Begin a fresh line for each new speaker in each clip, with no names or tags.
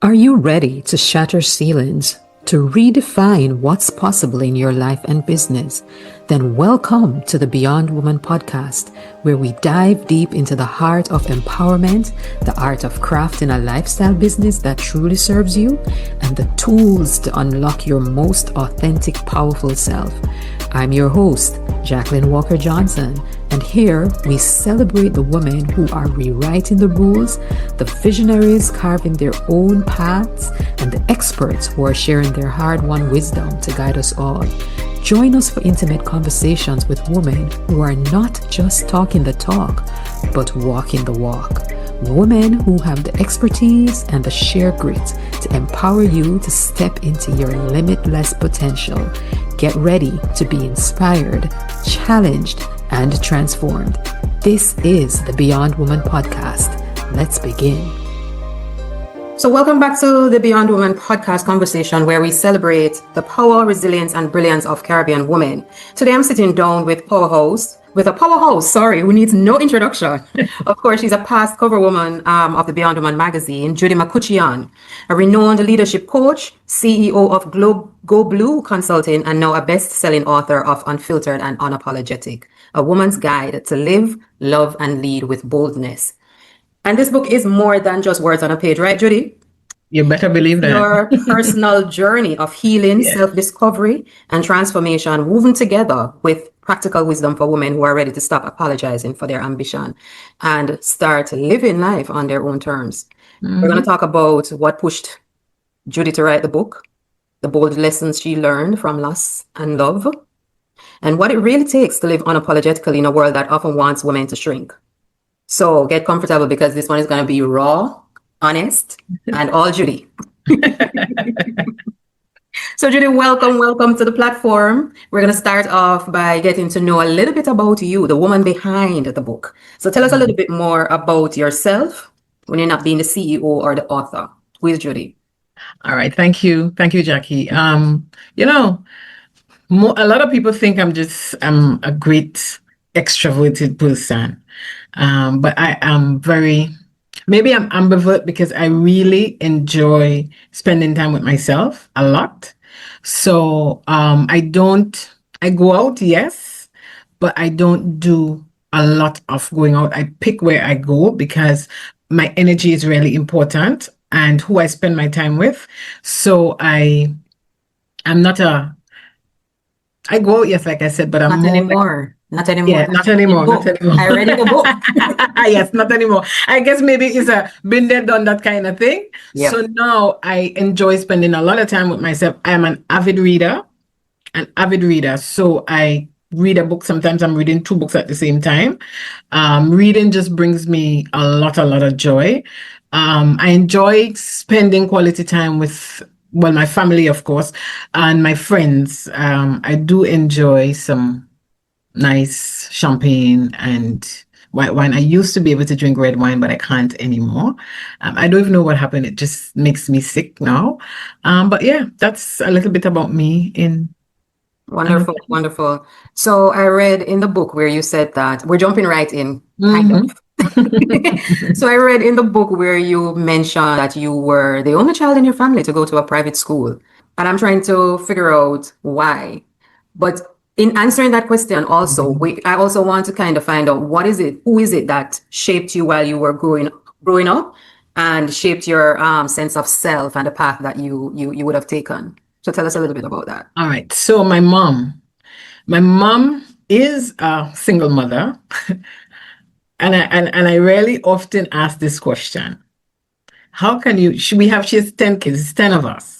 Are you ready to shatter ceilings, to redefine what's possible in your life and business? Then welcome to the Beyond Woman Podcast, where we dive deep into the heart of empowerment, the art of crafting a lifestyle business that truly serves you, and the tools to unlock your most authentic, powerful self. I'm your host, Jacqueline Walker Johnson, and here we celebrate the women who are rewriting the rules, the visionaries carving their own paths, and the experts who are sharing their hard-won wisdom to guide us all. Join us for intimate conversations with women who are not just talking the talk, but walking the walk. Women who have the expertise and the sheer grit to empower you to step into your limitless potential. Get ready to be inspired, challenged, and transformed. This is the Beyond Woman Podcast. Let's begin. So welcome back to the Beyond Woman Podcast conversation, where we celebrate the power, resilience, and brilliance of Caribbean women. Today I'm sitting down with a powerhouse, who needs no introduction. Of course, she's a past cover woman of the Beyond Woman magazine, Judy McCutcheon, a renowned leadership coach, CEO of Go Blue Consulting, and now a best-selling author of Unfiltered and Unapologetic, a woman's guide to live, love, and lead with boldness. And this book is more than just words on a page, right, Judy?
You better believe that.
Your personal journey of healing, self-discovery, and transformation, woven together with practical wisdom for women who are ready to stop apologizing for their ambition and start living life on their own terms. We're going to talk about what pushed Judy to write the book, the bold lessons she learned from loss and love, and what it really takes to live unapologetically in a world that often wants women to shrink. So get comfortable, because this one is going to be raw, honest, and all Judy. So Judy, welcome to the platform. We're going to start off by getting to know a little bit about you, the woman behind the book. So tell us a little bit more about yourself when you're not being the CEO or the author. Who is Judy?
All right. Thank you. Thank you, Jackie. A lot of people think I'm a great extroverted person. But I am maybe I'm ambivert, because I really enjoy spending time with myself a lot. So I go out, yes, but I don't do a lot of going out. I pick where I go because my energy is really important and who I spend my time with. So I go out, yes, like I said, but I'm
not
more
anymore. Not anymore.
Yeah, not anymore.
I read the book.
Yes, not anymore. I guess maybe it's a been there, done that kind of thing. Yep. So now I enjoy spending a lot of time with myself. I am an avid reader. So I read a book. Sometimes I'm reading 2 books at the same time. Reading just brings me a lot of joy. I enjoy spending quality time with, my family, of course, and my friends. I do enjoy some nice champagne and white wine. I used to be able to drink red wine, but I can't anymore. I don't even know what happened. It just makes me sick now. But yeah, that's a little bit about me.
Wonderful. So I read in the book where you said that we're jumping right in, kind of. So I read in the book where you mentioned that you were the only child in your family to go to a private school. And I'm trying to figure out why. But in answering that question also, I also want to kind of find out who is it that shaped you while you were growing up and shaped your sense of self and the path that you would have taken. So tell us a little bit about that.
All right. So my mom is a single mother. and I really often ask this question. How can you, she has 10 kids, it's 10 of us.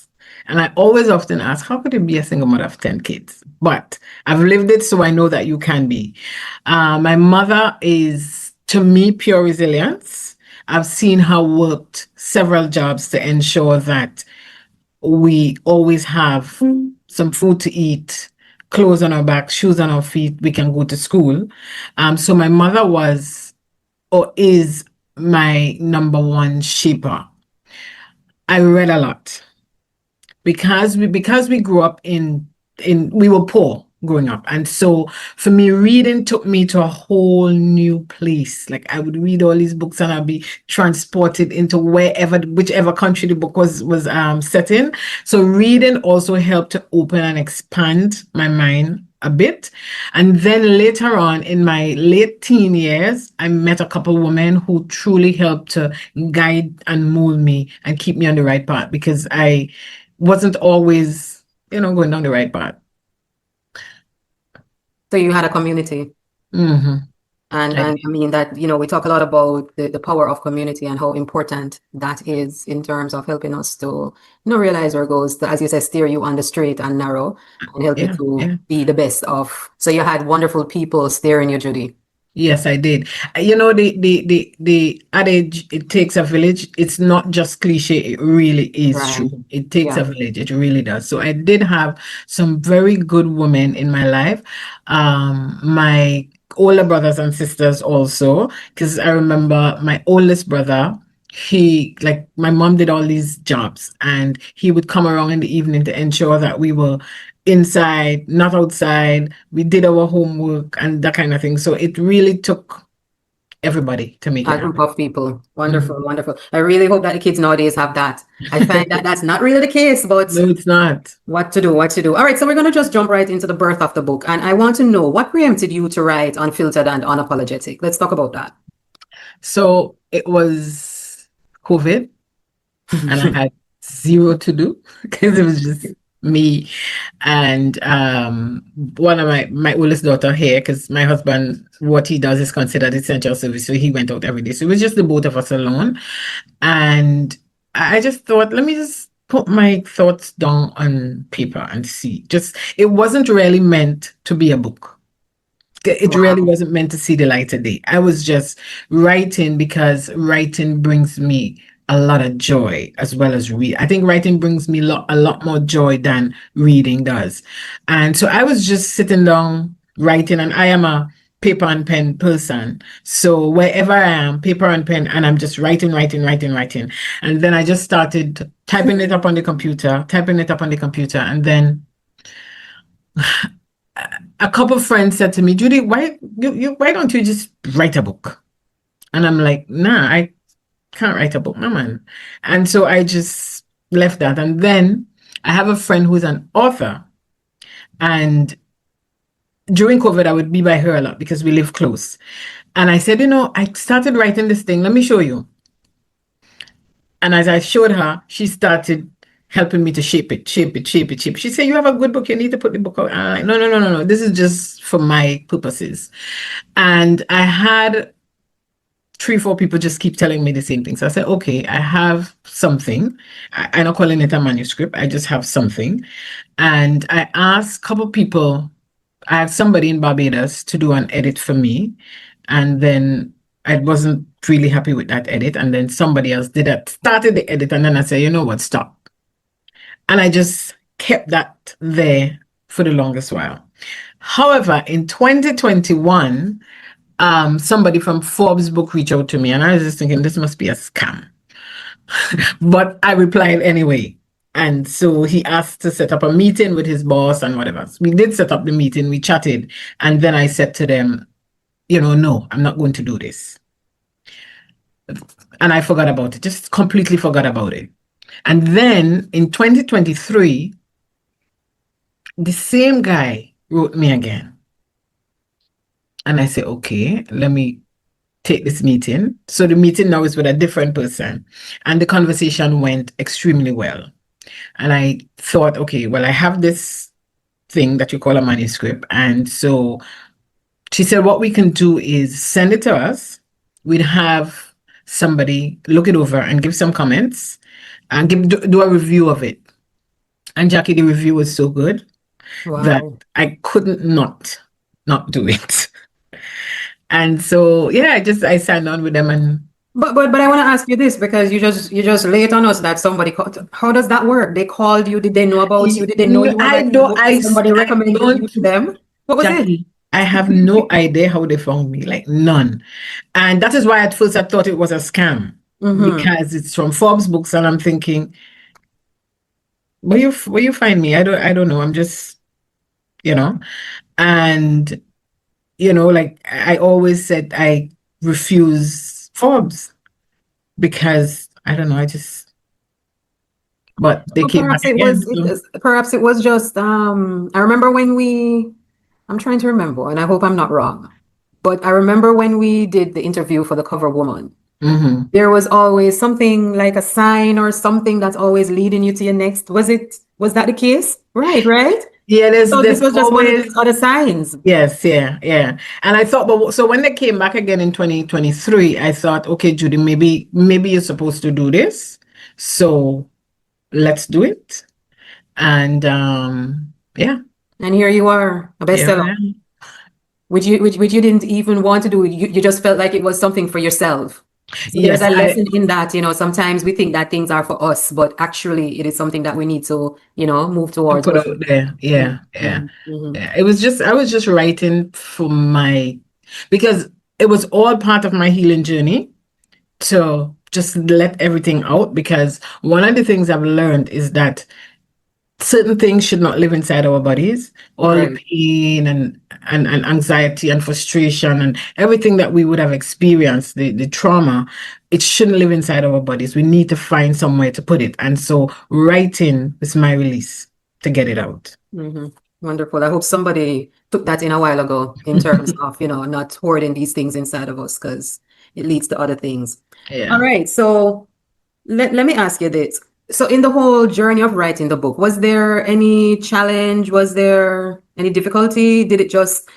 And I always often ask, how could you be a single mother of 10 kids? But I've lived it, so I know that you can be. My mother is, to me, pure resilience. I've seen her worked several jobs to ensure that we always have some food to eat, clothes on our back, shoes on our feet, we can go to school. So my mother was, or is, my number one shaper. I read a lot. Because we grew up we were poor. growing up. And so for me, reading took me to a whole new place. Like I would read all these books and I'd be transported into whichever country the book was set in. So reading also helped to open and expand my mind a bit. And then later on in my late teen years, I met a couple of women who truly helped to guide and mold me and keep me on the right path, because I wasn't always, going down the right path.
So you had a community.
Mm-hmm.
And I mean that, we talk a lot about the power of community and how important that is in terms of helping us to, realize our goals, to, as you said, steer you on the straight and narrow and help you to be the best of. So you had wonderful people steering you, Judy.
Yes, I did. The adage, it takes a village, it's not just cliche, it really is true. It takes a village, it really does. So I did have some very good women in my life. My older brothers and sisters also, because I remember my oldest brother, my mom did all these jobs and he would come around in the evening to ensure that we were inside, not outside. We did our homework and that kind of thing. So it really took everybody to make it
a group of people. Wonderful, wonderful. I really hope that the kids nowadays have that. I find that that's not really the case, but
no, it's not.
What to do. All right, so we're going to just jump right into the birth of the book. And I want to know, what preempted you to write Unfiltered and Unapologetic? Let's talk about that.
So it was COVID and I had zero to do because it was just me and one of my oldest daughter here, because my husband, what he does is considered essential service, so he went out every day. So it was just the both of us alone. And I just thought, let me just put my thoughts down on paper and see. It wasn't really meant to be a book. It really wasn't meant to see the light of day. I was just writing because writing brings me a lot of joy as well as read. I think writing brings me a lot more joy than reading does. And so I was just sitting down writing, and I am a paper and pen person. So wherever I am, paper and pen, and I'm just writing. And then I just started typing it up on the computer. And then a couple of friends said to me, Judy, why don't you just write a book? And I'm like, nah, I can't write a book, no man. And so I just left that. And then I have a friend who's an author, and during COVID I would be by her a lot because we live close. And I said, I started writing this thing, let me show you. And as I showed her, she started helping me to shape it. She said, you have a good book, you need to put the book out. And I'm like, no, this is just for my purposes. And I had 3-4 people just keep telling me the same thing. So I said, okay, I have something. I'm not calling it a manuscript. I just have something. And I asked a couple people, I had somebody in Barbados to do an edit for me. And then I wasn't really happy with that edit. And then somebody else started the edit. And then I said, you know what, stop. And I just kept that there for the longest while. However, in 2021, somebody from Forbes book reached out to me, and I was just thinking, this must be a scam. But I replied anyway. And so he asked to set up a meeting with his boss and whatever. So we did set up the meeting, we chatted, and then I said to them, no, I'm not going to do this. And I forgot about it, just completely forgot about it. And then in 2023, the same guy wrote me again. And I said, okay, let me take this meeting. So the meeting now is with a different person. And the conversation went extremely well. And I thought, okay, well, I have this thing that you call a manuscript. And so she said, what we can do is send it to us. We'd have somebody look it over and give some comments and do a review of it. And Jackie, the review was so good that I couldn't not do it. And so, yeah, I signed on with them. And
but I want to ask you this, because you just lay it on us that somebody called. How does that work? They called you. Did they know about you? Did they know you? Somebody recommended you to them. What was it?
I have no idea how they found me, like none. And that is why at first I thought it was a scam, because it's from Forbes Books, and I'm thinking, where you find me? I don't know. I'm just, And, like I always said, I refuse Forbes because I don't know, but they
Well,
came back
perhaps it
again.
was
So.
perhaps it was just I remember when I'm trying to remember, and I hope I'm not wrong, but I remember when we did the interview for the cover woman, there was always something like a sign or something that's always leading you to your next. Was that the case? Right?
Yeah,
So this
there's
was just one of
always.
these other signs.
Yes, yeah. And I thought, but so when they came back again in 2023, I thought, okay, Judy, maybe you're supposed to do this. So let's do it. And yeah.
And here you are, a
Yeah.
bestseller, which you didn't even want to do. You just felt like it was something for yourself. So there's
Yes,
a lesson in that, sometimes we think that things are for us, but actually it is something that we need to, move
to
towards.
put out there. Yeah, yeah. Yeah. I was just writing for because it was all part of my healing journey to just let everything out, because one of the things I've learned is that certain things should not live inside our bodies. All the
Right.
pain and anxiety and frustration and everything that we would have experienced, the trauma, it shouldn't live inside our bodies. We need to find somewhere to put it. And so writing is my release to get it out.
Wonderful. I hope somebody took that in a while ago in terms of, not hoarding these things inside of us, because it leads to other things.
Yeah.
All right. So let me ask you this. So in the whole journey of writing the book, was there any challenge? Was there any difficulty?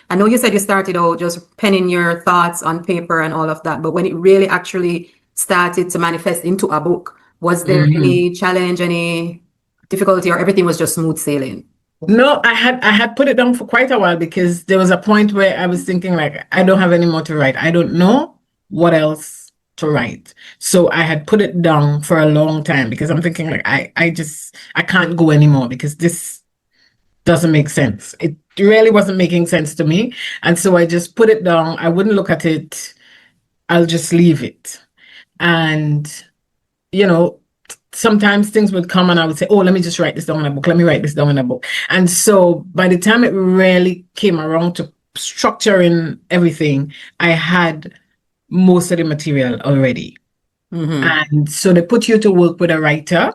I know you said you started out just penning your thoughts on paper and all of that, but when it really actually started to manifest into a book, was there any challenge, any difficulty, or everything was just smooth sailing?
No, I had put it down for quite a while, because there was a point where I was thinking, like, I don't have any more to write. I don't know what else to write. So I had put it down for a long time, because I'm thinking, like, I can't go anymore, because this doesn't make sense. It really wasn't making sense to me. And so I just put it down. I wouldn't look at it. I'll just leave it. And, sometimes things would come and I would say, oh, let me just write this down in a book. Let me write this down in a book. And so by the time it really came around to structuring everything, I had most of the material already. And so they put you to work with a writer.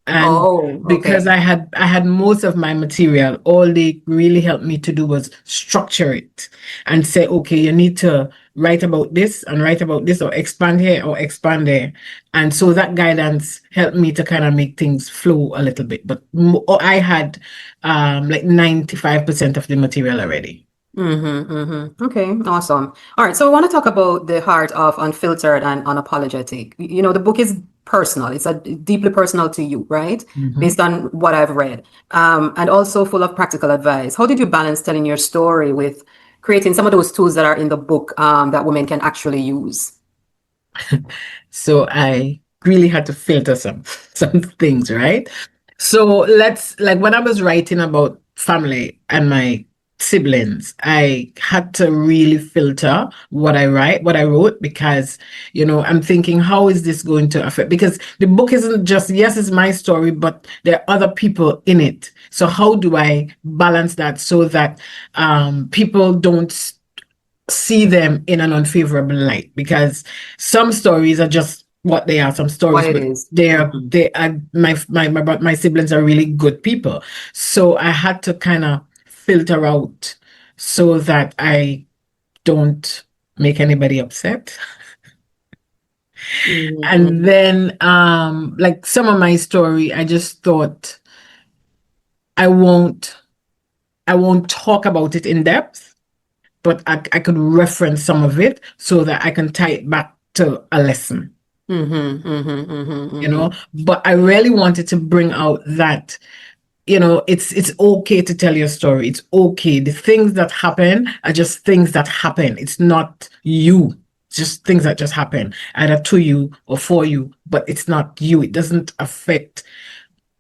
And because I had most of my material, all they really helped me to do was structure it and say, okay, you need to write about this and write about this, or expand here or expand there. And so that guidance helped me to kind of make things flow a little bit. But I had like 95% of the material already.
Okay, awesome. All right, so I want to talk about the heart of Unfiltered and Unapologetic. The book is personal. It's deeply personal to you, right? Based on what I've read, and also full of practical advice. How did you balance telling your story with creating some of those tools that are in the book that women can actually use?
So I really had to filter some things, right? So like when I was writing about family and my siblings, I had to really filter what I wrote, because, I'm thinking, how is this going to affect? Because the book isn't just, yes, it's my story, but there are other people in it. So how do I balance that so that people don't see them in an unfavorable light? Because some stories are just what they are. Some stories,
What it
but
is.
they are my siblings are really good people. So I had to kind of filter out so that I don't make anybody upset. And then like some of my story, I just thought I won't talk about it in depth, but I could reference some of it so that I can tie it back to a lesson. But I really wanted to bring out that, it's okay to tell your story. It's okay. The things that happen are just things that happen. It's not you. It's just things that just happen, either to you or for you, but it's not you. It doesn't affect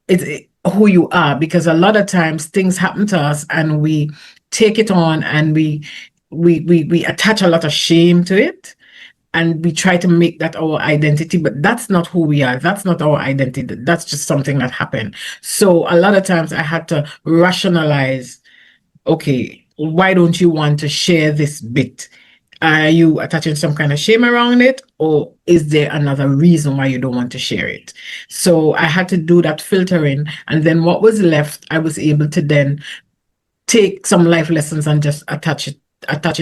who you are, because a lot of times things happen to us and we take it on and we attach a lot of shame to it, and we try to make that our identity, but that's not who we are. That's not our identity. That's just something that happened. So a lot of times I had to rationalize okay, why don't you want to share this bit? Are you attaching some kind of shame around it, or is there another reason why you don't want to share it? So I had to do that filtering, and then what was left, I was able to then take some life lessons and just attach it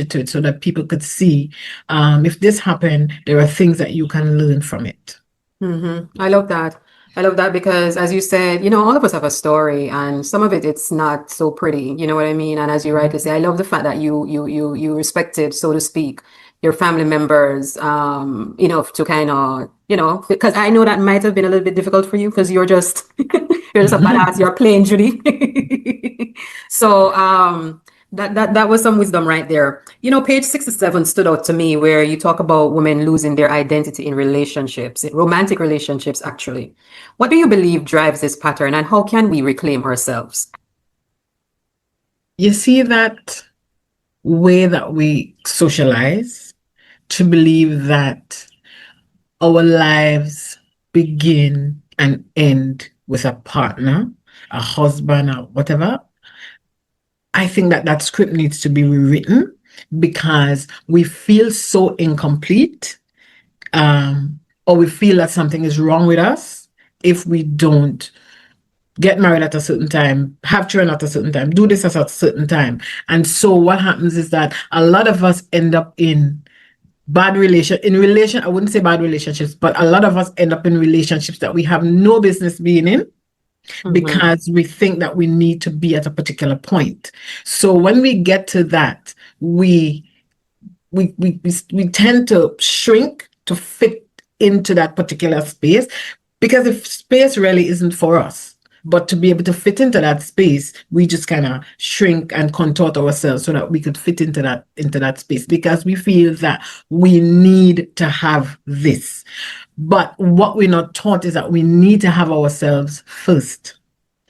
to it so that people could see, if this happened, there are things that you can learn from it.
I love that. I love that because, as you said, all of us have a story, and some of it's not so pretty. You know what I mean? And as you rightly say, I love the fact that you respected, so to speak, your family members, enough to kind of, because I know that might have been a little bit difficult for you because you're just you're just a badass. You're plain Judy. So that was some wisdom right there. Page 67 stood out to me, where you talk about women losing their identity in relationships, romantic relationships, actually. What do you believe drives this pattern, and how can we reclaim ourselves?
You see that way that we socialize to believe that our lives begin and end with a partner, a husband, or whatever. I think that script needs to be rewritten because we feel so incomplete, or we feel that something is wrong with us if we don't get married at a certain time, have children at a certain time, do this at a certain time. And so what happens is that a lot of us end up in I wouldn't say bad relationships, but a lot of us end up in relationships that we have no business being in, because we think that we need to be at a particular point. So when we get to that, we tend to shrink to fit into that particular space, because if space really isn't for us, but to be able to fit into that space, we just kind of shrink and contort ourselves so that we could fit into that space, because we feel that we need to have this. But what we're not taught is that we need to have ourselves first.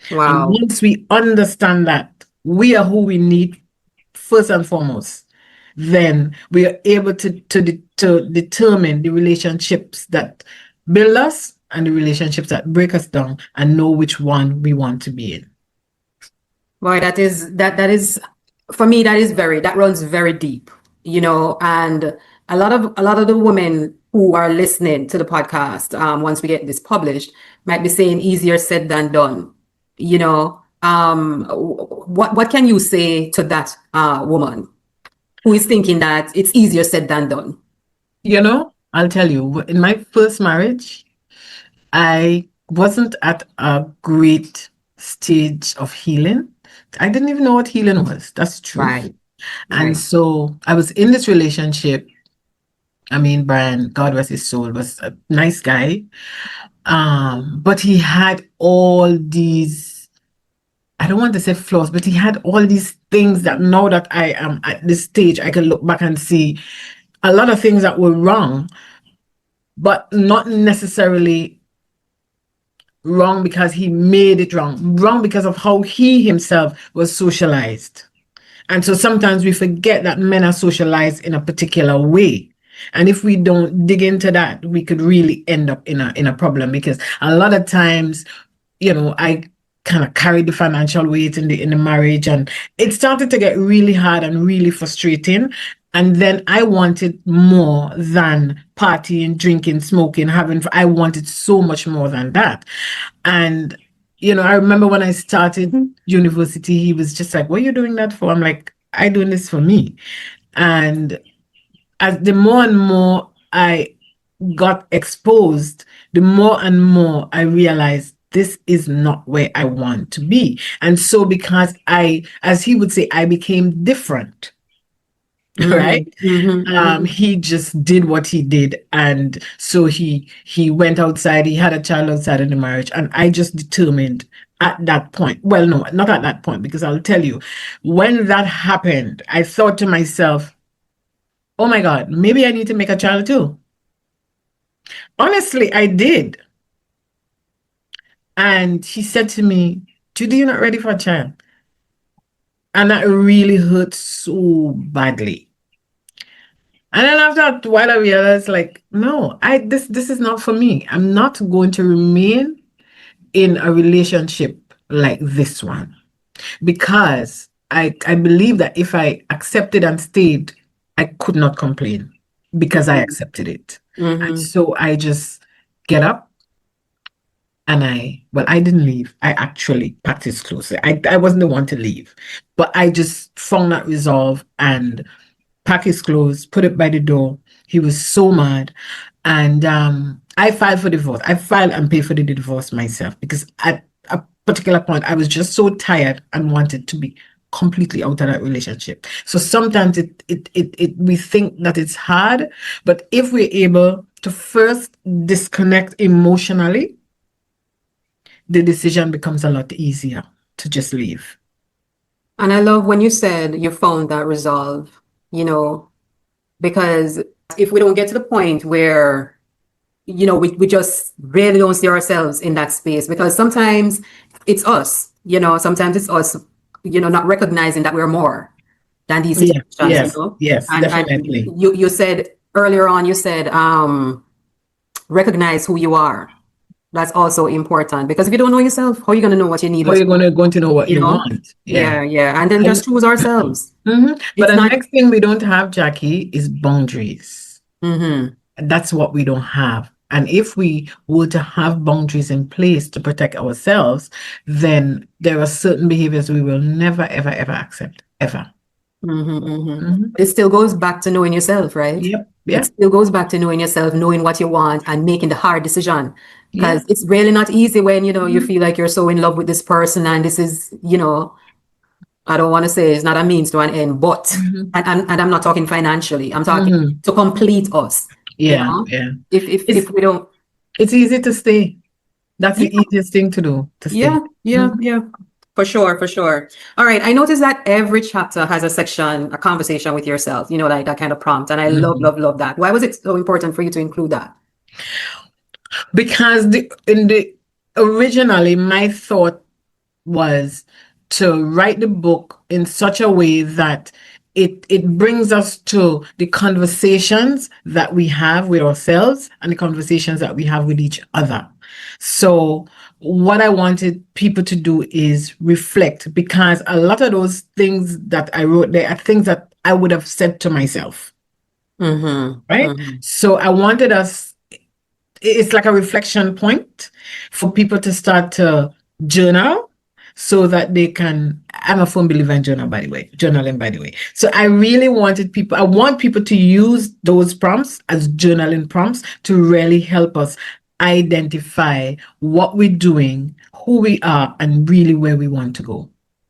Wow.
And once we understand that we are who we need first and foremost, then we are able to determine the relationships that build us and the relationships that break us down, and know which one we want to be in.
Boy, that is for me, that runs very deep, and a lot of the women who are listening to the podcast, once we get this published, might be saying easier said than done. What can you say to that woman who is thinking that it's easier said than done?
I'll tell you, in my first marriage, I wasn't at a great stage of healing. I didn't even know what healing was. That's true.
Right.
And so I was in this relationship. I mean, Brian, God rest his soul, was a nice guy. But he had all these, I don't want to say flaws, but he had all these things that now that I am at this stage, I can look back and see a lot of things that were wrong, but not necessarily wrong because he made it wrong because of how he himself was socialized. And so sometimes we forget that men are socialized in a particular way. And if we don't dig into that, we could really end up in a problem, because a lot of times, I kind of carried the financial weight in the marriage, and it started to get really hard and really frustrating. And then I wanted more than partying, drinking, smoking, I wanted so much more than that. And, I remember when I started university, he was just like, what are you doing that for? I'm like, I'm doing this for me. And as the more and more I got exposed, the more and more I realized this is not where I want to be. And so because as he would say, I became different. Right? He just did what he did, and so he went outside. He had a child outside of the marriage, and I just determined at that point, well, no, not at that point, because I'll tell you, when that happened, I thought to myself, oh my God, maybe I need to make a child too. Honestly, I did. And he said to me, Judy, you're not ready for a child. And that really hurt so badly. And then after a while, I realized, like, no, this is not for me. I'm not going to remain in a relationship like this one, because I believe that if I accepted and stayed, I could not complain because I accepted it. And so I just get up and I didn't leave. I actually packed his clothes. I wasn't the one to leave, but I just found that resolve and pack his clothes, put it by the door. He was so mad. And I filed for divorce. I filed and paid for the divorce myself because at a particular point, I was just so tired and wanted to be completely out of that relationship. So sometimes we think that it's hard, but if we're able to first disconnect emotionally, the decision becomes a lot easier to just leave.
And I love when you said you found that resolve, because if we don't get to the point where, we just really don't see ourselves in that space, because sometimes it's us, sometimes it's us, not recognizing that we're more than these situations,
Yes, definitely.
And you said earlier on, recognize who you are. That's also important, because if you don't know yourself, how are you going to know what you need?
How are you going to know what you want?
Yeah. And then just choose ourselves.
But the next thing we don't have, Jackie, is boundaries. That's what we don't have. And if we were to have boundaries in place to protect ourselves, then there are certain behaviors we will never, ever, ever accept, ever.
It still goes back to knowing yourself, right?
Yep.
It still goes back to knowing yourself, knowing what you want, and making the hard decision. Because it's really not easy when, you feel like you're so in love with this person, and this is, I don't want to say it's not a means to an end, but, and I'm not talking financially, I'm talking to complete us.
Yeah.
If we don't.
It's easy to stay. That's the easiest thing to do, to stay.
Yeah. For sure. All right. I noticed that every chapter has a section, a conversation with yourself, like that kind of prompt. And I love that. Why was it so important for you to include that?
Because originally my thought was to write the book in such a way that it brings us to the conversations that we have with ourselves and the conversations that we have with each other. So what I wanted people to do is reflect, because a lot of those things that I wrote there are things that I would have said to myself. Right? So I wanted it's like a reflection point for people to start to journal, so that they can. I'm a firm believer in journaling, by the way. So I really wanted people, I want people to use those prompts as journaling prompts to really help us identify what we're doing, who we are, and really where we want to go.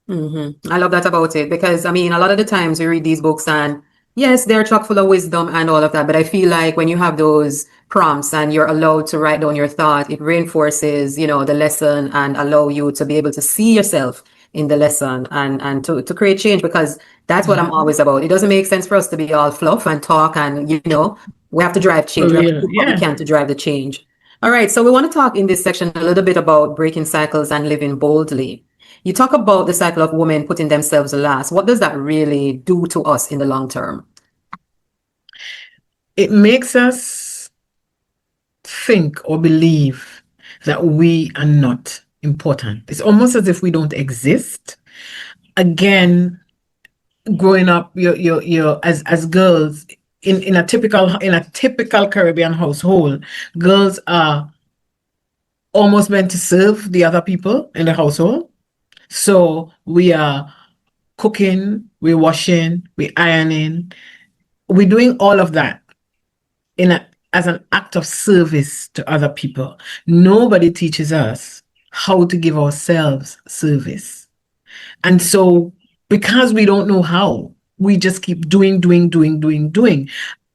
I love that about it, because a lot of the times we read these books and yes, they're chock full of wisdom and all of that, but I feel like when you have those prompts and you're allowed to write down your thought, it reinforces, the lesson, and allow you to be able to see yourself in the lesson and to create change, because that's what I'm always about. It doesn't make sense for us to be all fluff and talk and, we have to drive change. We have to do what we can to drive the change. All right. So we want to talk in this section a little bit about breaking cycles and living boldly. You talk about the cycle of women putting themselves last. What does that really do to us in the long term?
It makes us think or believe that we are not important. It's almost as if we don't exist. Again, growing up, you're as girls in a typical Caribbean household, girls are almost meant to serve the other people in the household. So we are cooking, we're washing, we're ironing, we're doing all of that as an act of service to other people. Nobody teaches us how to give ourselves service. And so because we don't know how, we just keep doing.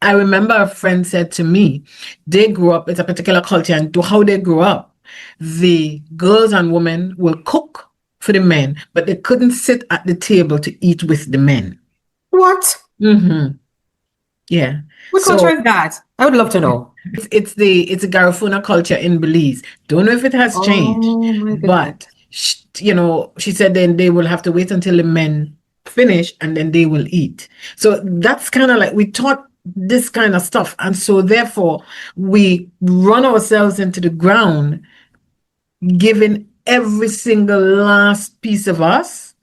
I remember a friend said to me, they grew up, it's a particular culture, and to how they grew up, the girls and women will cook for the men, but they couldn't sit at the table to eat with the men.
What?
Yeah.
What culture is that? I would love to know.
It's a Garifuna culture in Belize. Don't know if it has changed, but she said then they will have to wait until the men finish and then they will eat. So that's kind of like we taught this kind of stuff, and so therefore we run ourselves into the ground, giving every single last piece of us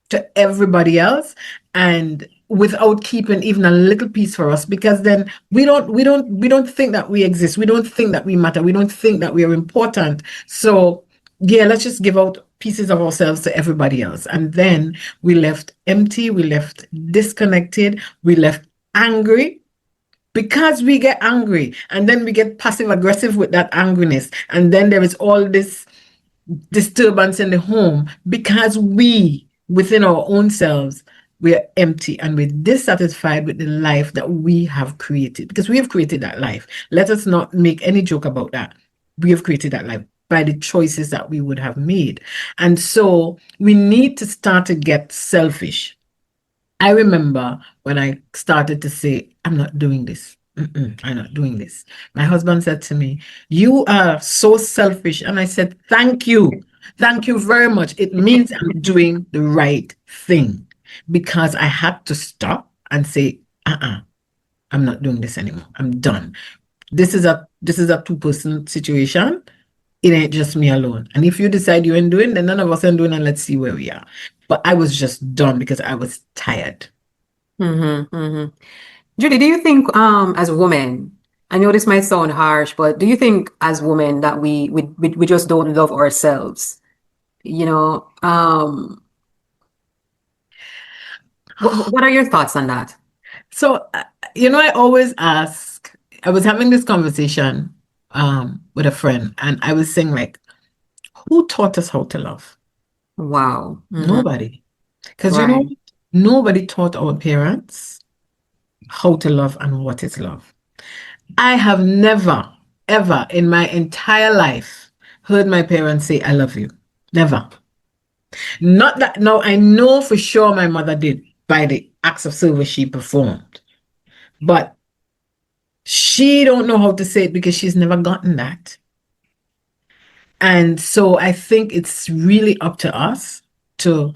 to everybody else, and without keeping even a little piece for us, because then we don't think that we exist. We don't think that we matter. We don't think that we are important. So yeah, let's just give out pieces of ourselves to everybody else. And then we left empty, we left disconnected, we left angry, because we get angry and then we get passive aggressive with that angriness. And then there is all this disturbance in the home because we, within our own selves, we're empty and we're dissatisfied with the life that we have created, because we have created that life. Let us not make any joke about that. We have created that life by the choices that we would have made. And so we need to start to get selfish. I remember when I started to say, I'm not doing this. I'm not doing this. My husband said to me, you are so selfish. And I said, thank you. Thank you very much. It means I'm doing the right thing, because I had to stop and say, I'm not doing this anymore. I'm done. This is a two-person situation. It ain't just me alone. And if you decide you ain't doing, then none of us are doing, and let's see where we are. But I was just done because I was tired.
Judy, do you think as women, I know this might sound harsh, but do you think as women that we just don't love ourselves? What are your thoughts on that?
So, I always ask, I was having this conversation with a friend, and I was saying, like, who taught us how to love?
Wow.
Nobody. Because,
Right.
nobody taught our parents how to love and what is love. I have never, ever in my entire life heard my parents say, I love you. Never. Not that, now I know for sure my mother did by the acts of service she performed. But she don't know how to say it because she's never gotten that. And so I think it's really up to us to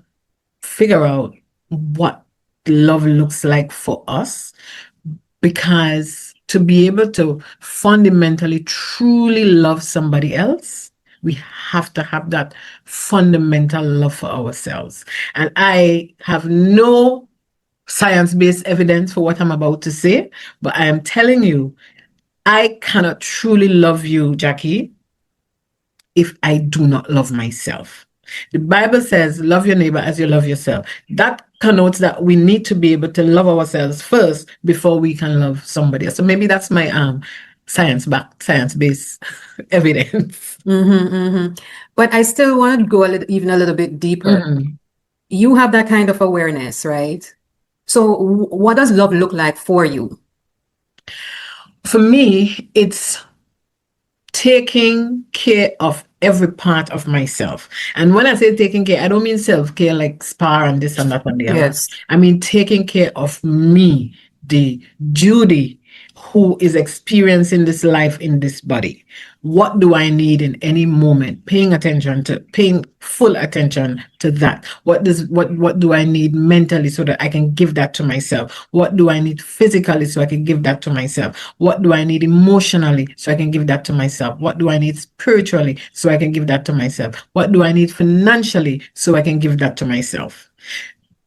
figure out what love looks like for us, because to be able to fundamentally, truly love somebody else, we have to have that fundamental love for ourselves. And I have no science-based evidence for what I'm about to say, but I am telling you, I cannot truly love you, Jackie, if I do not love myself. The Bible says, love your neighbor as you love yourself. That connotes that we need to be able to love ourselves first before we can love somebody else. So maybe that's my science-based evidence.
But I still want to go even a little bit deeper. You have that kind of awareness, right? So what does love look like for you?
For me, it's taking care of every part of myself. And when I say taking care, I don't mean self-care like spa and this and that and the other.
Yes.
I mean taking care of me, the Judy who is experiencing this life in this body. What do I need in any moment? Paying full attention to that. What do I need mentally so that I can give that to myself? What do I need physically so I can give that to myself? What do I need emotionally so I can give that to myself? What do I need spiritually so I can give that to myself? What do I need financially so I can give that to myself?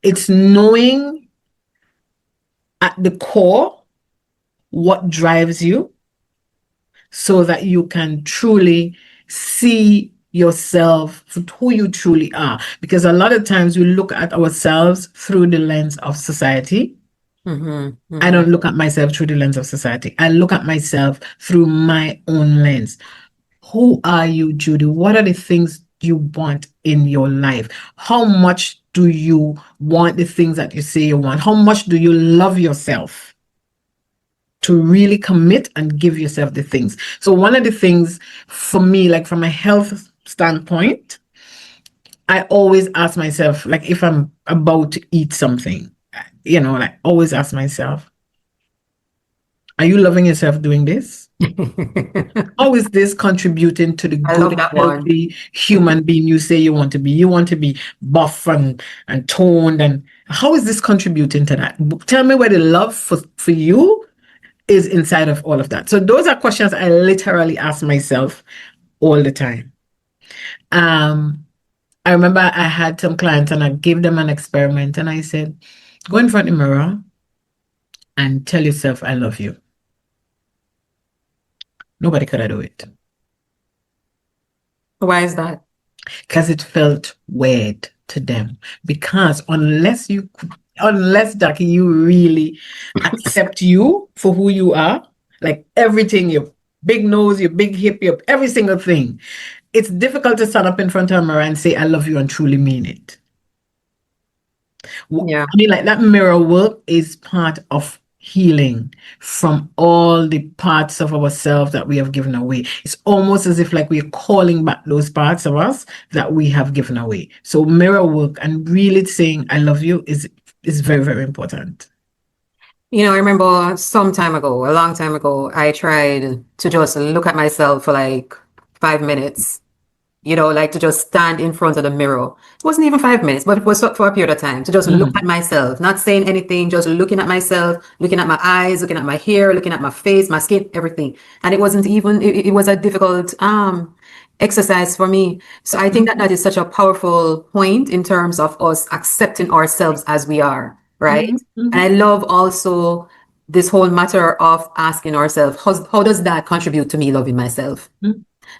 It's knowing at the core what drives you, so that you can truly see yourself for who you truly are. Because a lot of times we look at ourselves through the lens of society. I don't look at myself through the lens of society. I look at myself through my own lens. Who are you, Judy? What are the things you want in your life? How much do you want the things that you say you want? How much do you love yourself to really commit and give yourself the things? So one of the things for me, like from a health standpoint, I always ask myself, like if I'm about to eat something, like always ask myself, are you loving yourself doing this? How is this contributing to the good, healthy human being you say you want to be? You want to be buff and toned, and how is this contributing to that? Tell me where the love for you is inside of all of that. So those are questions I literally ask myself all the time. I remember I had some clients and I gave them an experiment and I said, go in front of the mirror and tell yourself, I love you. Nobody could do it.
Why is that?
Because it felt weird to them. Because unless Jackie, you really accept you for who you are, like everything, your big nose, your big hip, your every single thing, it's difficult to stand up in front of a mirror and say, I love you and truly mean it.
Yeah.
I mean, like that mirror work is part of healing from all the parts of ourselves that we have given away. It's almost as if like we're calling back those parts of us that we have given away. So mirror work and really saying I love you is very, very important.
You know, I remember some time ago, a long time ago, I tried to just look at myself for like 5 minutes, you know, like to just stand in front of the mirror. It wasn't even 5 minutes, but it was for a period of time to just look at myself, not saying anything, just looking at myself, looking at my eyes, looking at my hair, looking at my face, my skin, everything. And it wasn't even, it was a difficult exercise for me. So I think that that is such a powerful point in terms of us accepting ourselves as we are, right? And I love also this whole matter of asking ourselves, how does that contribute to me loving myself?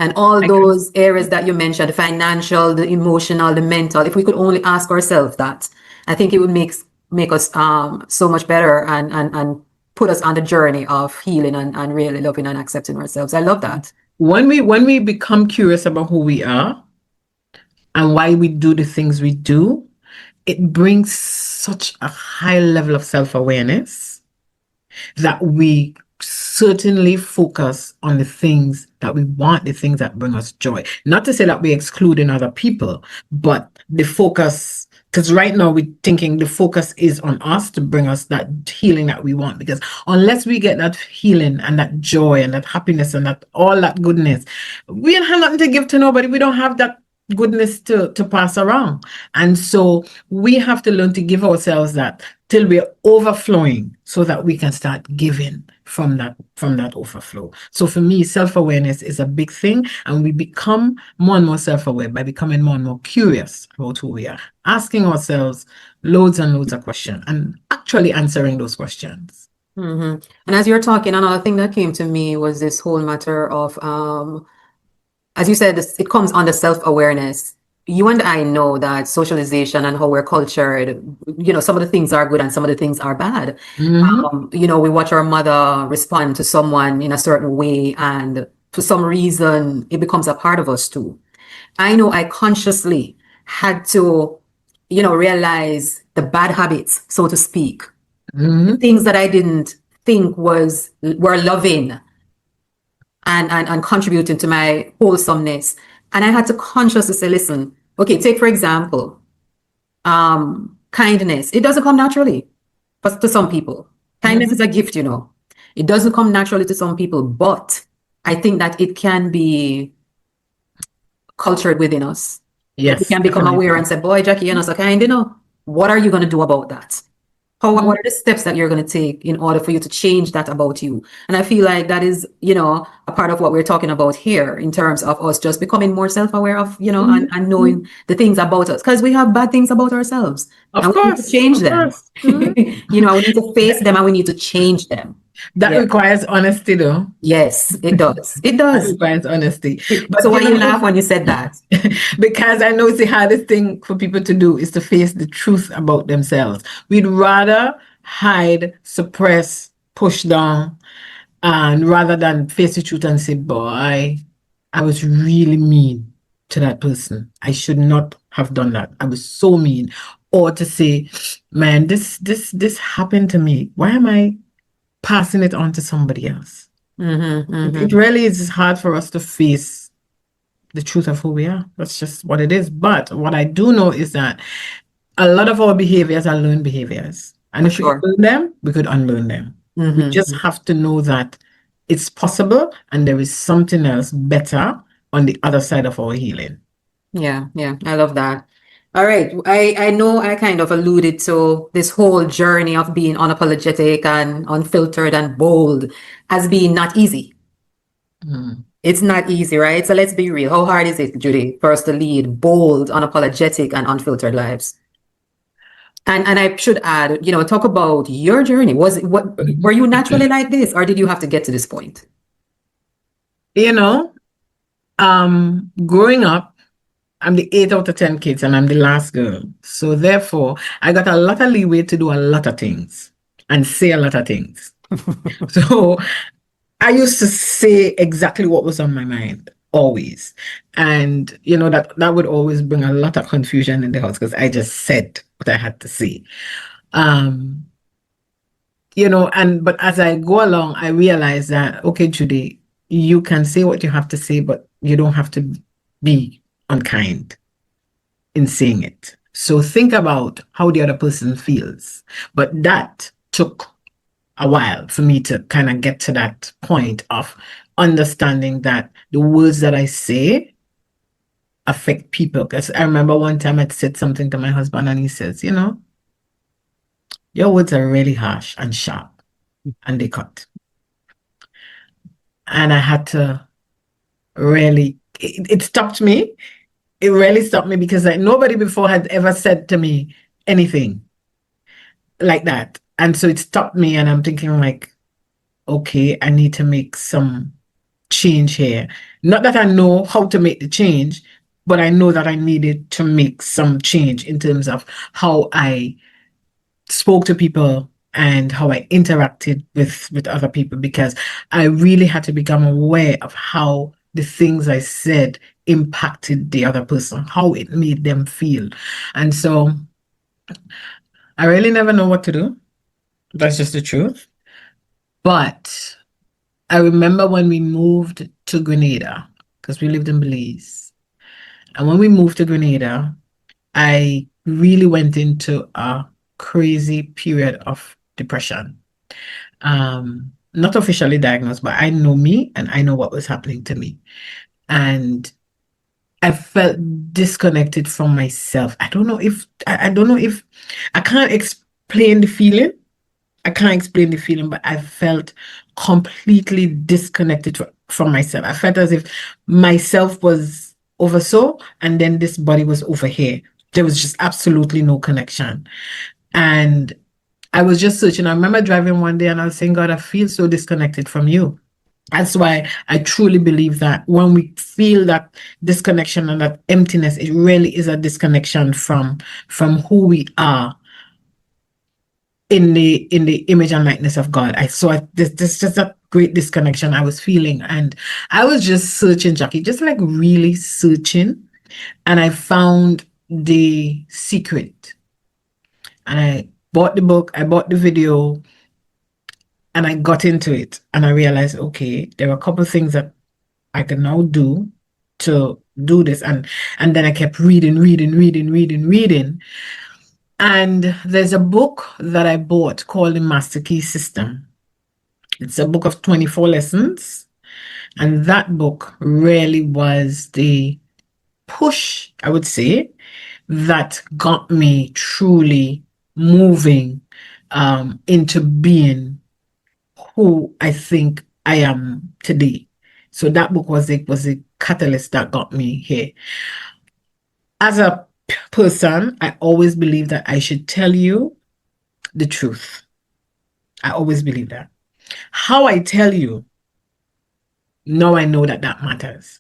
And all those areas that you mentioned, the financial, the emotional, the mental, if we could only ask ourselves that, I think it would make us so much better and put us on the journey of healing and really loving and accepting ourselves. I love that.
When we become curious about who we are and why we do the things we do, it brings such a high level of self-awareness that we certainly focus on the things that we want, the things that bring us joy. Not to say that we're excluding other people, but the focus, because right now we're thinking the focus is on us to bring us that healing that we want. Because unless we get that healing and that joy and that happiness and that all that goodness, we don't have nothing to give to nobody. We don't have that goodness to pass around. And so we have to learn to give ourselves that till we're overflowing so that we can start giving from that overflow. So for me, self-awareness is a big thing, and we become more and more self-aware by becoming more and more curious about who we are, asking ourselves loads and loads of questions and actually answering those questions.
And as you're talking, another thing that came to me was this whole matter of as you said, it comes under self-awareness. You and I know that socialization and how we're cultured, you know, some of the things are good and some of the things are bad. You know, we watch our mother respond to someone in a certain way, and for some reason, it becomes a part of us too. I know I consciously had to, you know, realize the bad habits, so to speak, things that I didn't think were loving and contributing to my wholesomeness. And I had to consciously say, listen, okay, take for example, kindness. It doesn't come naturally to some people. Kindness is a gift, you know. It doesn't come naturally to some people, but I think that it can be cultured within us.
Yes.
We can become aware and say, boy, Jackie, you're not so kind, you know. What are you going to do about that? What are the steps that you're going to take in order for you to change that about you? And I feel like that is, you know, a part of what we're talking about here in terms of us just becoming more self-aware of, you know, and knowing the things about us, because we have bad things about ourselves.
Of
we need to change them. You know, we need to face them and we need to change them.
That requires honesty, though.
Yes, it does. It does.
It requires honesty.
But so why you laugh when you said that?
Because I know it's the hardest thing for people to do is to face the truth about themselves. We'd rather hide, suppress, push down, and rather than face the truth and say, boy, I was really mean to that person. I should not have done that. I was so mean. Or to say, man, this happened to me. Why am I passing it on to somebody else? It really is hard for us to face the truth of who we are. That's just what it is. But what I do know is that a lot of our behaviors are learned behaviors. And if we could learn them, we could unlearn them. We just have to know that it's possible and there is something else better on the other side of our healing.
Yeah, I love that. All right. I know I kind of alluded to this whole journey of being unapologetic and unfiltered and bold as being not easy. It's not easy, right? So let's be real. How hard is it, Judy, for us to lead bold, unapologetic, and unfiltered lives? And I should add, talk about your journey. Were you naturally like this, or did you have to get to this point?
Growing up, I'm the 8 out of 10 kids and I'm the last girl. So therefore, I got a lot of leeway to do a lot of things and say a lot of things. So I used to say exactly what was on my mind, always. And, that would always bring a lot of confusion in the house because I just said what I had to say. But as I go along, I realize that, okay, Judy, you can say what you have to say, but you don't have to be unkind in saying it. So think about how the other person feels. But that took a while for me to kind of get to that point of understanding that the words that I say affect people. Because I remember one time I said something to my husband and he says, your words are really harsh and sharp and they cut. And I had to really, it stopped me. It really stopped me because nobody before had ever said to me anything like that. And so it stopped me and I'm thinking like, okay, I need to make some change here. Not that I know how to make the change, but I know that I needed to make some change in terms of how I spoke to people and how I interacted with other people, because I really had to become aware of how the things I said impacted the other person, how it made them feel. And so I really never know what to do. That's just the truth. But I remember when we moved to Grenada, because we lived in Belize. And when we moved to Grenada, I really went into a crazy period of depression. Not officially diagnosed, but I know me and I know what was happening to me. And I felt disconnected from myself. I don't know if I can't explain the feeling. I can't explain the feeling, but I felt completely disconnected from myself. I felt as if myself was over so, and then this body was over here. There was just absolutely no connection. And I was just searching. I remember driving one day and I was saying, God, I feel so disconnected from you. That's why I truly believe that when we feel that disconnection and that emptiness, it really is a disconnection from who we are in the image and likeness of God. I saw this just a great disconnection I was feeling, and I was just searching, Jackie, just like really searching, and I found The Secret. And I bought the book, I bought the video, and I got into it, and I realized, okay, there are a couple of things that I can now do to do this, and then I kept reading. And there's a book that I bought called The Master Key System. It's a book of 24 lessons. And that book really was the push, I would say, that got me truly moving into being who I think I am today. So that book was a catalyst that got me here. As a person, I always believe that I should tell you the truth. I always believe that. How I tell you, now I know that matters.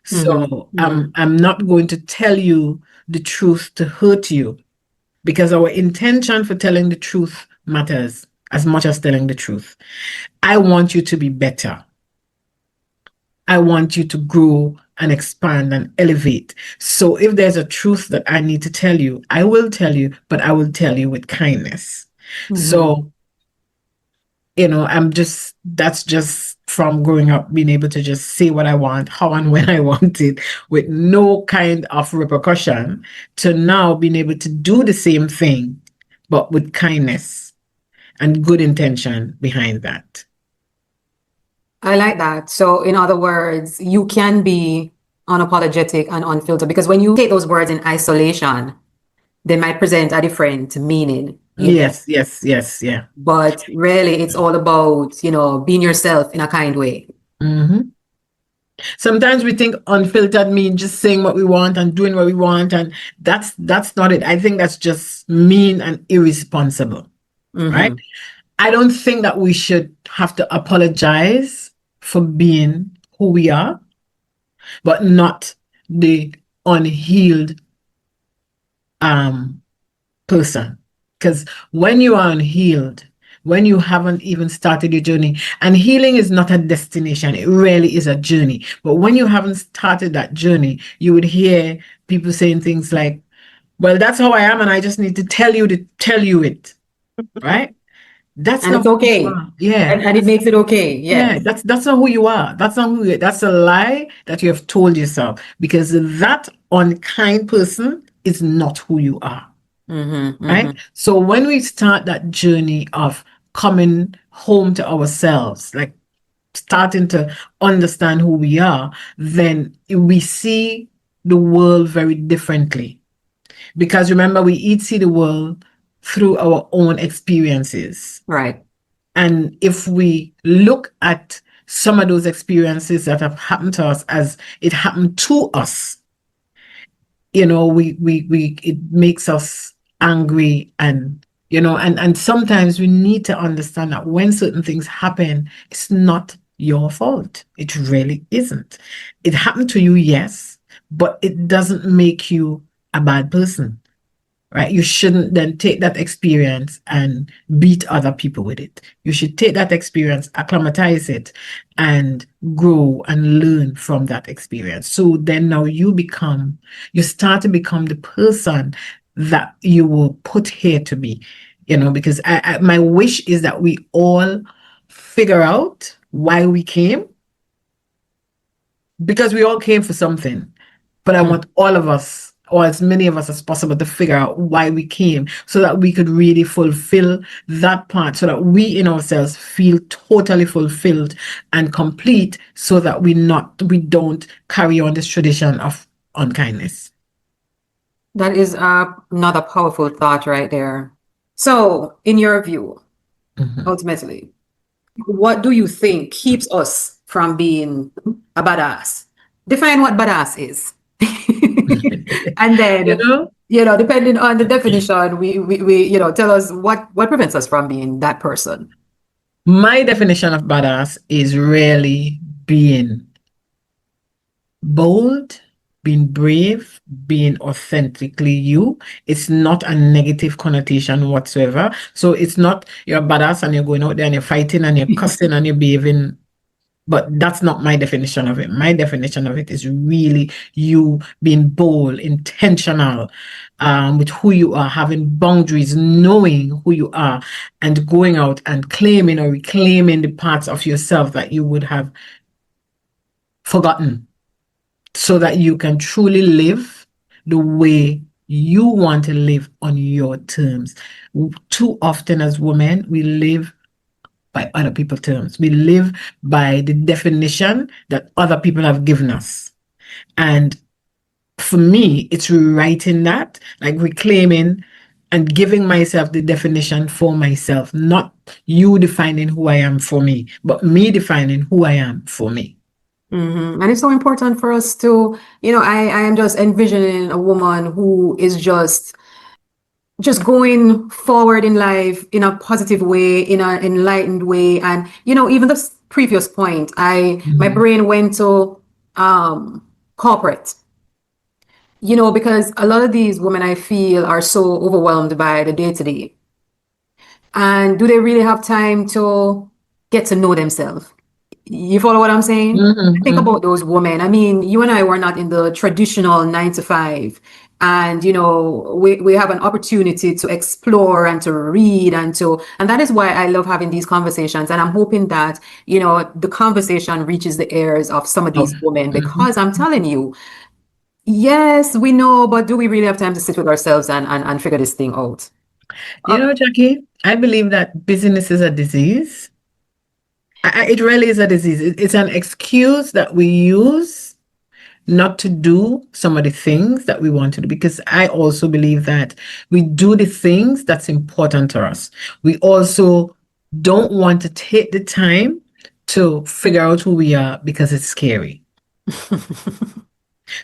So I'm not going to tell you the truth to hurt you, because our intention for telling the truth matters as much as telling the truth. I want you to be better. I want you to grow and expand and elevate. So if there's a truth that I need to tell you, I will tell you, but I will tell you with kindness. So, that's just from growing up, being able to just say what I want, how and when I want it, with no kind of repercussion, to now being able to do the same thing, but with kindness and good intention behind that.
I like that. So in other words, you can be unapologetic and unfiltered, because when you take those words in isolation, they might present a different meaning.
Yes, yeah.
But really, it's all about, being yourself in a kind way.
Sometimes we think unfiltered means just saying what we want and doing what we want, and that's not it. I think that's just mean and irresponsible, right? I don't think that we should have to apologize for being who we are, but not the unhealed person. Because when you are unhealed, when you haven't even started your journey, and healing is not a destination, it really is a journey. But when you haven't started that journey, you would hear people saying things like, well, that's how I am, and I just need to tell you it, right? That's
and
not
it's okay.
Yeah.
And it makes it okay.
Yeah, that's not who you are. That's not who you are. That's a lie that you have told yourself, because that unkind person is not who you are. Right? So when we start that journey of coming home to ourselves, like starting to understand who we are, then we see the world very differently. Because remember, we each see the world through our own experiences.
Right.
And if we look at some of those experiences that have happened to us as it happened to us, you know, it makes us angry, and and sometimes we need to understand that when certain things happen, it's not your fault. It really isn't. It happened to you, yes, but it doesn't make you a bad person. Right? You shouldn't then take that experience and beat other people with it. You should take that experience, acclimatize it, and grow and learn from that experience. So then now you start to become the person that you were put here to be, because my wish is that we all figure out why we came, because we all came for something. But I want all of us, or as many of us as possible, to figure out why we came, so that we could really fulfill that part, so that we in ourselves feel totally fulfilled and complete, so that we don't carry on this tradition of unkindness.
That is another powerful thought right there. So, in your view, ultimately, what do you think keeps us from being a badass? Define what badass is. And then, depending on the definition, we tell us what prevents us from being that person.
My definition of badass is really being bold, being brave, being authentically you. It's not a negative connotation whatsoever. So it's not you're a badass and you're going out there and you're fighting and you're cussing and you're behaving. But that's not my definition of it. My definition of it is really you being bold, intentional with who you are, having boundaries, knowing who you are, and going out and claiming or reclaiming the parts of yourself that you would have forgotten, so that you can truly live the way you want to live on your terms. Too often as women, we live by other people's terms. We live by the definition that other people have given us. And for me, it's rewriting that, like reclaiming and giving myself the definition for myself, not you defining who I am for me, but me defining who I am for me.
And it's so important for us to, I am just envisioning a woman who is just going forward in life in a positive way, in an enlightened way. And, even the previous point, my brain went to corporate, because a lot of these women I feel are so overwhelmed by the day-to-day. And do they really have time to get to know themselves? You follow what I'm saying? Think about those women. I mean, you and I were not in the traditional 9-to-5. And, we have an opportunity to explore and to read and that is why I love having these conversations. And I'm hoping that, the conversation reaches the ears of some of these women, because I'm telling you, yes, we know, but do we really have time to sit with ourselves and figure this thing out?
Jackie, I believe that busyness is a disease. It really is a disease. It's an excuse that we use not to do some of the things that we want to do, because I also believe that we do the things that's important to us. We also don't want to take the time to figure out who we are because it's scary.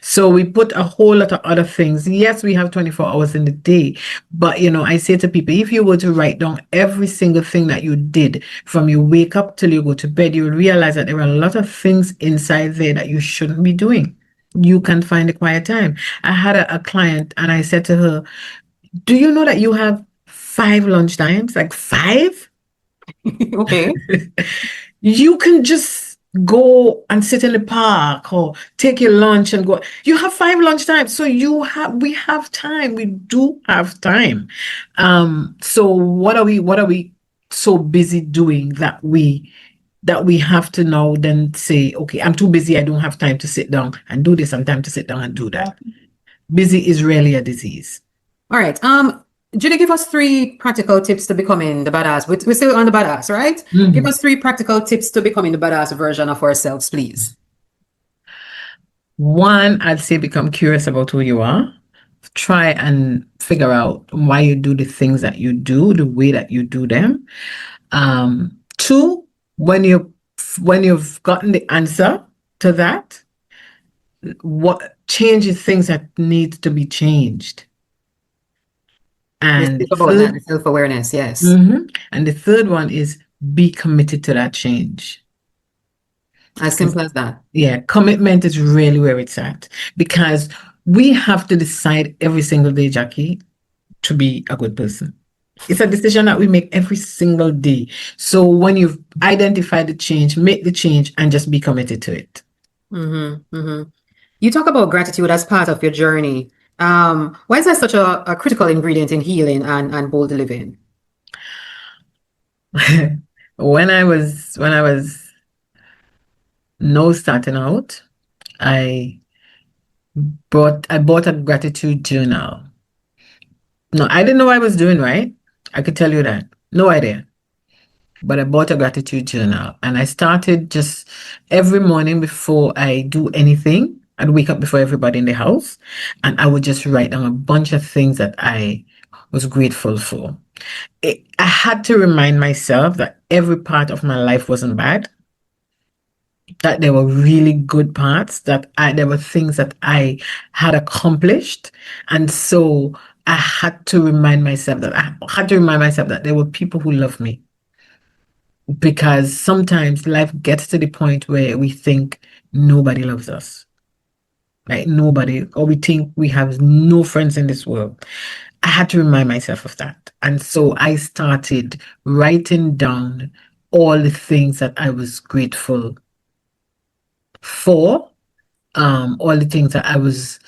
So we put a whole lot of other things. Yes, we have 24 hours in the day, but I say to people, if you were to write down every single thing that you did from you wake up till you go to bed, you will realize that there are a lot of things inside there that you shouldn't be doing. You can find a quiet time. I had a client and I said to her, do you know that you have 5 lunch times? Like 5?
Okay.
You can just go and sit in the park or take your lunch and go. You have 5 lunch times. So we have time. We do have time. So what are we so busy doing that we have to now then say, okay, I'm too busy. I don't have time to sit down and do this. I'm time to sit down and do that. Busy is really a disease.
All right. Judy, give us 3 practical tips to becoming the badass. We're still on the badass, right?
Mm-hmm.
Give us 3 practical tips to becoming the badass version of ourselves, please.
1, I'd say become curious about who you are. Try and figure out why you do the things that you do, the way that you do them. 2, when you've gotten the answer to that, what changes things that need to be changed. And
about that, self-awareness, yes.
And the third one is be committed to that change.
As simple as that.
Yeah, commitment is really where it's at, because we have to decide every single day, Jackie, to be a good person. It's a decision that we make every single day. So when you've identified the change, make the change and just be committed to it.
You talk about gratitude as part of your journey. Why is that such a critical ingredient in healing and bold living?
When I was starting out, I bought a gratitude journal. No, I didn't know what I was doing, right? I could tell you that. No idea. But I bought a gratitude journal and I started just every morning before I do anything, I'd wake up before everybody in the house and I would just write down a bunch of things that I was grateful for. I had to remind myself that every part of my life wasn't bad, that there were really good parts, that there were things that I had accomplished. And so I had to remind myself that there were people who love me. Because sometimes life gets to the point where we think nobody loves us. Right? Nobody, or we think we have no friends in this world. I had to remind myself of that. And so I started writing down all the things that I was grateful for, all the things that I was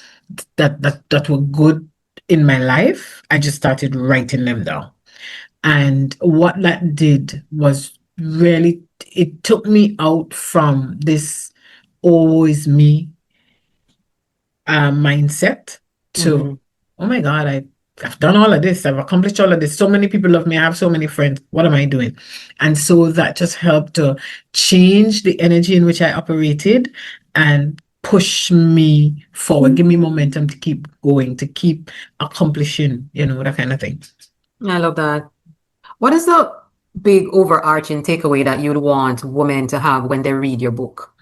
that were good in my life. I just started writing them down. And what that did was really, it took me out from this always me mindset to, oh my God, I've done all of this. I've accomplished all of this. So many people love me. I have so many friends. What am I doing? And so that just helped to change the energy in which I operated and push me forward, give me momentum to keep going, to keep accomplishing, that kind of thing.
I love that. What is the big overarching takeaway that you'd want women to have when they read your book?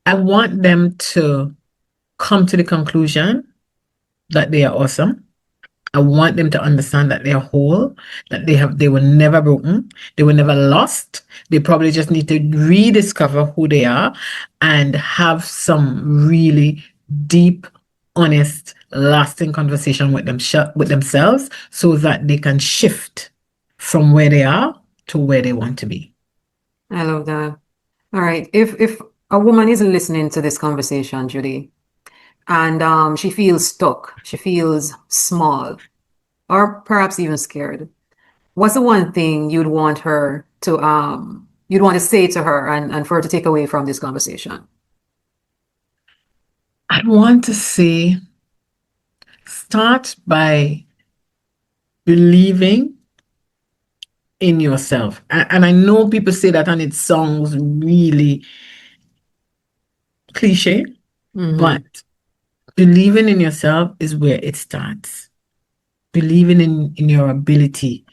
I want them to come to the conclusion that they are awesome. I want them to understand that they are whole, that they were never broken, they were never lost. They probably just need to rediscover who they are and have some really deep, honest, lasting conversation with themselves so that they can shift from where they are to where they want to be.
I love that. All right. If a woman is listening to this conversation, Judy, and she feels stuck, she feels small, or perhaps even scared, what's the one thing you'd want to say to her and for her to take away from this conversation?
I'd want to say, start by believing in yourself. And I know people say that and it sounds really cliche, but believing in yourself is where it starts. Believing in your ability.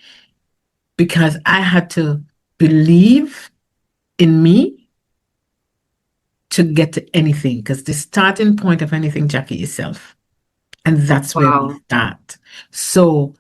Because I had to believe in me to get to anything, because the starting point of anything, Jackie, is self. And that's where we start. So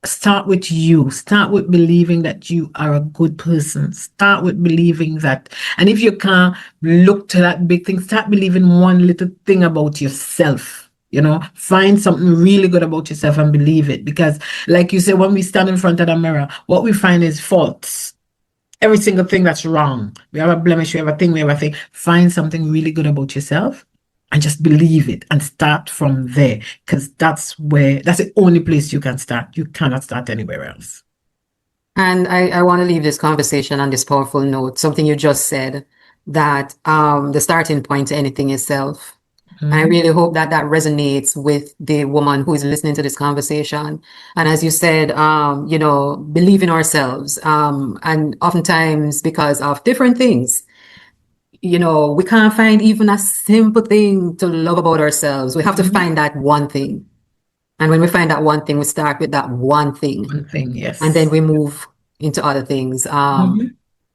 start with you. Start with believing that you are a good person. Start with believing that. And if you can't look to that big thing, start believing one little thing about yourself. You know, find something really good about yourself and believe it. Because like you said, when we stand in front of the mirror, what we find is faults. Every single thing that's wrong. We have a blemish, we have a thing, we have a thing. Find something really good about yourself and just believe it and start from there. Because that's the only place you can start. You cannot start anywhere else.
And I want to leave this conversation on this powerful note, something you just said, that the starting point to anything is self. And I really hope that resonates with the woman who is listening to this conversation. And as you said, believe in ourselves. And oftentimes, because of different things, we can't find even a simple thing to love about ourselves. We have to find that one thing. And when we find that one thing, we start with that one thing.
One thing, yes.
And then we move into other things.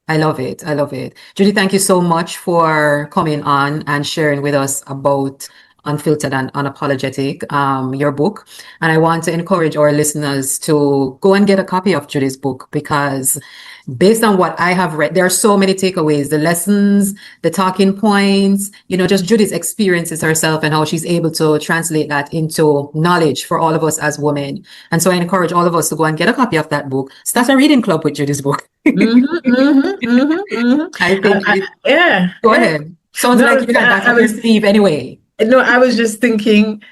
I love it. I love it. Judy, thank you so much for coming on and sharing with us about Unfiltered and Unapologetic, your book. And I want to encourage our listeners to go and get a copy of Judy's book, because based on what I have read, there are so many takeaways, the lessons, the talking points, just Judy's experiences herself and how she's able to translate that into knowledge for all of us as women. And so I encourage all of us to go and get a copy of that book. Start a reading club with Judy's book. I think Go ahead. Sounds like you got that up your sleeve anyway.
No, I was just thinking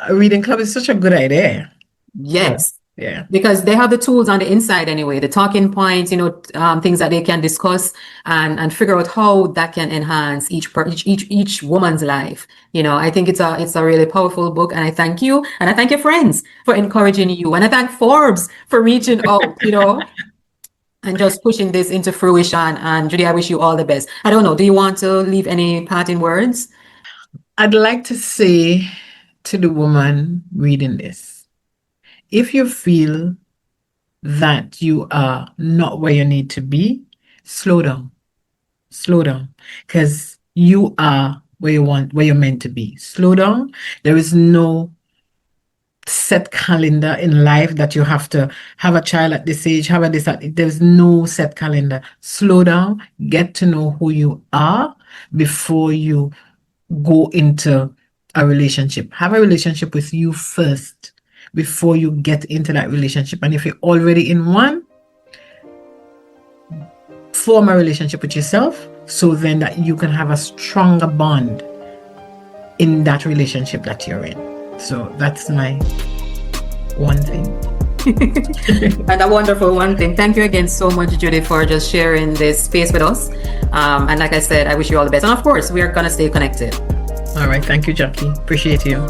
a reading club is such a good idea.
Yes.
Yeah.
Because they have the tools on the inside anyway, the talking points, things that they can discuss and figure out how that can enhance each woman's life. I think it's a really powerful book, and I thank you. And I thank your friends for encouraging you. And I thank Forbes for reaching out, and just pushing this into fruition. And Judy, I wish you all the best. I don't know, do you want to leave any parting words?
I'd like to say to the woman reading this, if you feel that you are not where you need to be, slow down, because you are where you're meant to be. Slow down. There is no set calendar in life that you have to have a child at this age, there's no set calendar. Slow down, get to know who you are before you go into a relationship. Have a relationship with you first before you get into that relationship. And if you're already in one, form a relationship with yourself so then that you can have a stronger bond in that relationship that you're in. So that's my one thing.
And a wonderful one thing. Thank you again so much, Judy, for just sharing this space with us. And like I said, I wish you all the best. And of course, we are going to stay connected.
All right. Thank you, Jackie. Appreciate you.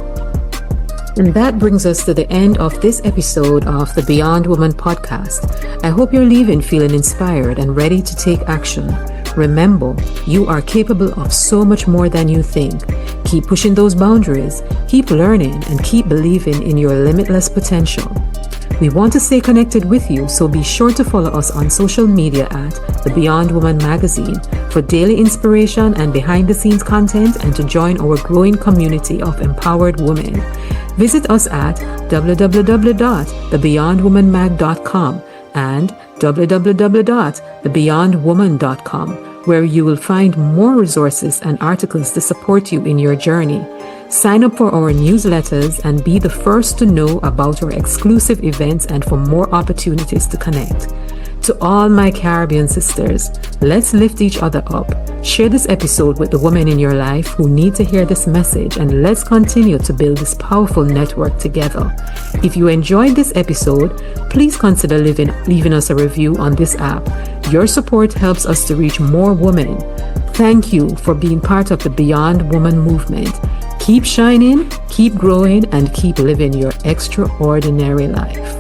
And that brings us to the end of this episode of the Beyond Woman podcast. I hope you're leaving feeling inspired and ready to take action. Remember, you are capable of so much more than you think. Keep pushing those boundaries, keep learning, and keep believing in your limitless potential. We want to stay connected with you, so be sure to follow us on social media at The Beyond Woman Magazine for daily inspiration and behind-the-scenes content, and to join our growing community of empowered women. Visit us at www.thebeyondwomanmag.com and www.thebeyondwoman.com, where you will find more resources and articles to support you in your journey. Sign up for our newsletters and be the first to know about our exclusive events and for more opportunities to connect. To all my Caribbean sisters, let's lift each other up. Share this episode with the women in your life who need to hear this message, and let's continue to build this powerful network together. If you enjoyed this episode, please consider leaving us a review on this app. Your support helps us to reach more women. Thank you for being part of the Beyond Woman movement. Keep shining, keep growing, and keep living your extraordinary life.